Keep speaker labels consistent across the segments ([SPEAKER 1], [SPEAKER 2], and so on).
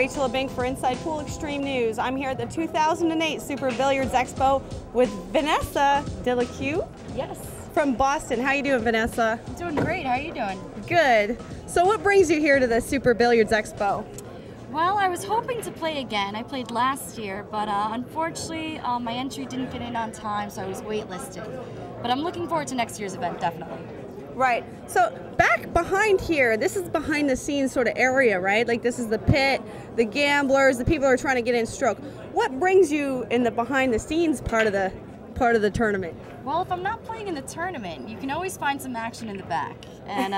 [SPEAKER 1] Rachel LeBink for Inside Pool Extreme News. I'm here at the 2008 Super Billiards Expo with Vanessa
[SPEAKER 2] Yes.
[SPEAKER 1] from Boston. How you doing, Vanessa?
[SPEAKER 2] I'm doing great. How are you doing?
[SPEAKER 1] Good. So what brings you here to the Super Billiards Expo?
[SPEAKER 2] Well, I was hoping to play again. I played last year, but unfortunately my entry didn't get in on time, so I was waitlisted. But I'm looking forward to next year's event, definitely.
[SPEAKER 1] Right. So back behind here, this is behind the scenes sort of area, right? Like this is the pit, the gamblers, the people who are trying to get in stroke. What brings you in the behind the scenes part of the tournament?
[SPEAKER 2] Well, if I'm not playing in the tournament, you can always find some action in the back. And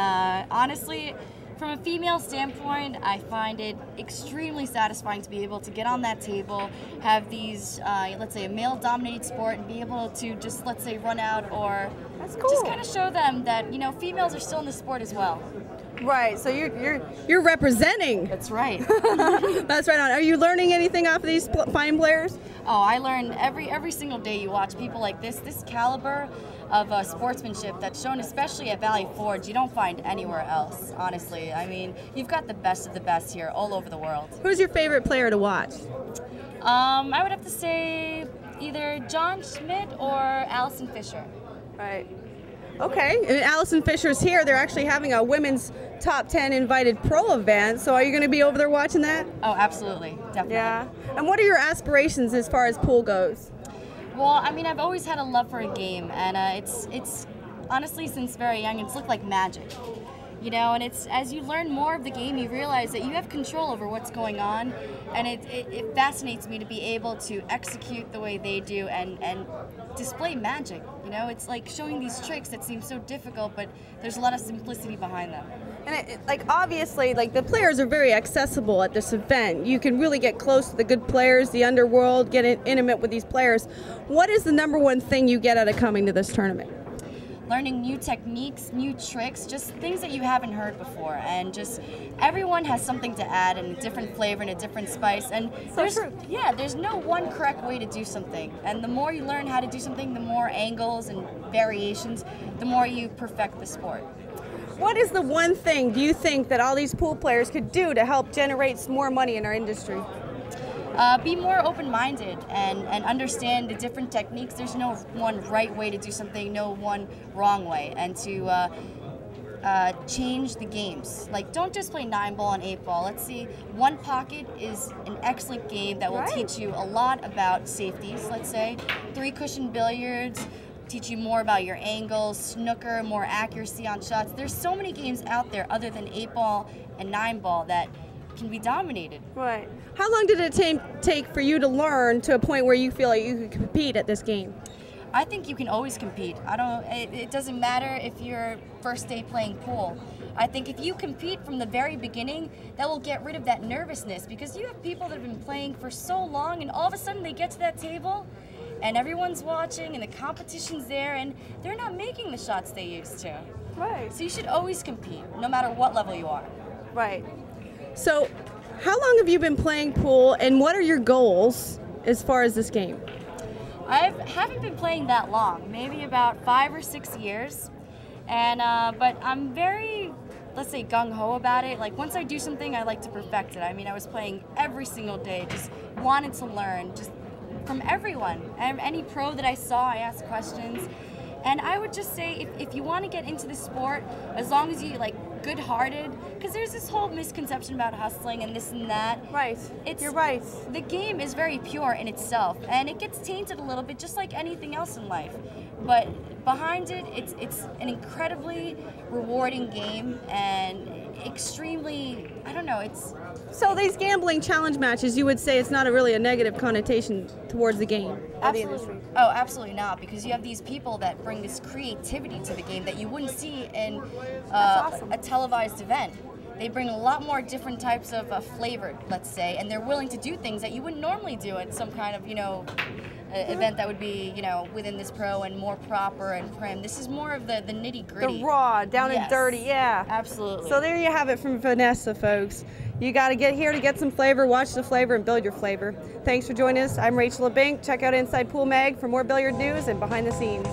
[SPEAKER 2] honestly, from a female standpoint, I find it extremely satisfying to be able to get on that table, have these, let's say, a male-dominated sport, and be able to just, let's say, run out or
[SPEAKER 1] That's cool.
[SPEAKER 2] just kind of show them that, you know, females are still in the sport as well.
[SPEAKER 1] Right. So you're representing.
[SPEAKER 2] That's right.
[SPEAKER 1] That's right on. Are you learning anything off of these fine players?
[SPEAKER 2] Oh, I learn every single day. You watch people like this caliber of sportsmanship that's shown, especially at Valley Forge, you don't find anywhere else, honestly. I mean, you've got the best of the best here all over the world.
[SPEAKER 1] Who's your favorite player to watch?
[SPEAKER 2] I would have to say either John Schmidt or Allison Fisher.
[SPEAKER 1] Right. Okay. And Allison Fisher's here. They're actually having a women's top 10 invited pro event. So are you going to be over there watching that?
[SPEAKER 2] Oh, absolutely. Definitely.
[SPEAKER 1] Yeah. And what are your aspirations as far as pool goes?
[SPEAKER 2] Well, I mean, I've always had a love for a game, and it's honestly, since very young, it's looked like magic. You know, and it's as you learn more of the game, you realize that you have control over what's going on, and it fascinates me to be able to execute the way they do and display magic. You know, it's like showing these tricks that seem so difficult, but there's a lot of simplicity behind them.
[SPEAKER 1] And like obviously, like the players are very accessible at this event. You can really get close to the good players, the underworld, get intimate with these players. What is the number one thing you get out of coming to this tournament?
[SPEAKER 2] Learning new techniques, new tricks, just things that you haven't heard before, and just everyone has something to add and a different flavor and a different spice. And there's no one correct way to do something. And the more you learn how to do something, the more angles and variations, the more you perfect the sport.
[SPEAKER 1] What is the one thing do you think that all these pool players could do to help generate more money in our industry?
[SPEAKER 2] Be more open-minded and understand the different techniques. There's no one right way to do something, no one wrong way. And to change the games. Like, don't just play 9-ball and 8-ball. Let's see, one pocket is an excellent game that will teach you a lot about safeties, let's say. 3-cushion billiards teach you more about your angles, snooker, more accuracy on shots. There's so many games out there other than 8-ball and 9-ball that can be dominated.
[SPEAKER 1] Right. How long did it take for you to learn to a point where you feel like you could compete at this game?
[SPEAKER 2] I think you can always compete. It doesn't matter if you're first day playing pool. I think if you compete from the very beginning, that will get rid of that nervousness, because you have people that have been playing for so long and all of a sudden they get to that table and everyone's watching and the competition's there and they're not making the shots they used to.
[SPEAKER 1] Right.
[SPEAKER 2] So you should always compete, no matter what level you are.
[SPEAKER 1] Right. So how long have you been playing pool and what are your goals as far as this game?
[SPEAKER 2] I haven't been playing that long, maybe about 5 or 6 years, and but I'm very, let's say, gung-ho about it. Like, once I do something, I like to perfect it. I mean, I was playing every single day, just wanted to learn, just from everyone. Any pro that I saw, I asked questions. And I would just say, if you want to get into the sport, as long as you, like, good-hearted, because there's this whole misconception about hustling and this and that.
[SPEAKER 1] Right. You're right.
[SPEAKER 2] The game is very pure in itself, and it gets tainted a little bit, just like anything else in life. But behind it, it's an incredibly rewarding game and extremely, I don't know, it's...
[SPEAKER 1] So these gambling challenge matches, you would say it's not really a negative connotation towards the game or the industry?
[SPEAKER 2] Oh, absolutely not, because you have these people that bring this creativity to the game that you wouldn't see in a televised event. They bring a lot more different types of flavor, let's say, and they're willing to do things that you wouldn't normally do at some kind of, you know, event that would be, you know, within this pro and more proper and prim. This is more of the nitty-gritty.
[SPEAKER 1] The raw, down and dirty, yeah.
[SPEAKER 2] Absolutely.
[SPEAKER 1] So there you have it from Vanessa, folks. You got to get here to get some flavor, watch the flavor, and build your flavor. Thanks for joining us. I'm Rachel LeBink. Check out Inside Pool Mag for more billiard news and behind the scenes.